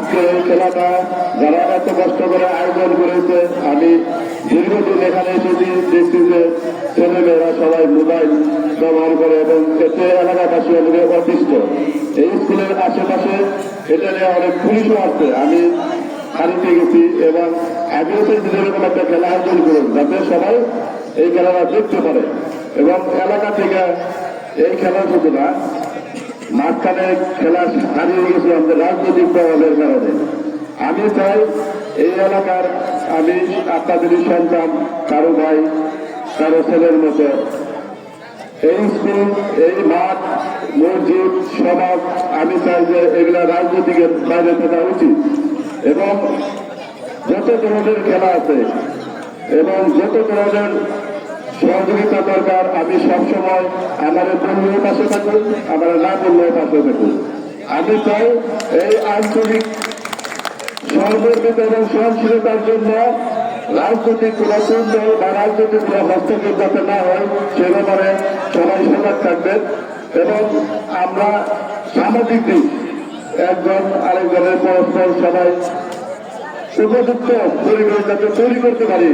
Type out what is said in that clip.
আজকে এই খেলাটা যারা এত কষ্ট করে আয়োজন করেছে, আমি দীর্ঘদিন এখানে এসেছি, দেখছি যে ছেলেমেয়েরা সবাই মোবাইল ব্যবহার করে এবং এতে এলাকাবাসী অনেকে অতিষ্ঠ। এই স্কুলের আশেপাশে এটা নিয়ে অনেক পুলিশও আসছে। আমি খালিতে গেছি এবং আমিও চাইছি যেরকম একটা খেলা আয়োজন করুন, যাতে সবাই এই খেলাটা দেখতে পারে এবং এলাকা থেকে এই খেলা শুধু না, মাঝখানে খেলা হারিয়ে গেছিল আমাদের রাজনৈতিক প্রভাবের কারণে। আমি চাই এই এলাকার, আমি আপনাদেরই সন্তান, কারো ভাই, কারো ছেলের মতো, এই স্কুল, এই মাঠ, মসজিদ, সমাজ, আমি চাই যে এগুলা রাজনীতিকের বাইরে থাকা উচিত এবং যত ধরনের খেলা আছে এবং যত ধরনের সহযোগিতা দরকার, আমি সবসময় আমার বন্ধুর পাশে থাকুন, আমার না বন্ধুর পাশে থাকুন। আমি চাই এই আঞ্চলিক সহযোগিতা এবং সহনশীলতার জন্য রাজনৈতিক কোন পূর্ণ বা রাজনৈতিক কোন হস্তক্ষেপ যাতে না হয় সে ব্যাপারে সবাই সজাগ থাকবেন এবং আমরা সামাজিক দিক একজন আরেকজনের পরস্পর সবাই উপযুক্ত পরিবেশ যাতে তৈরি করতে পারি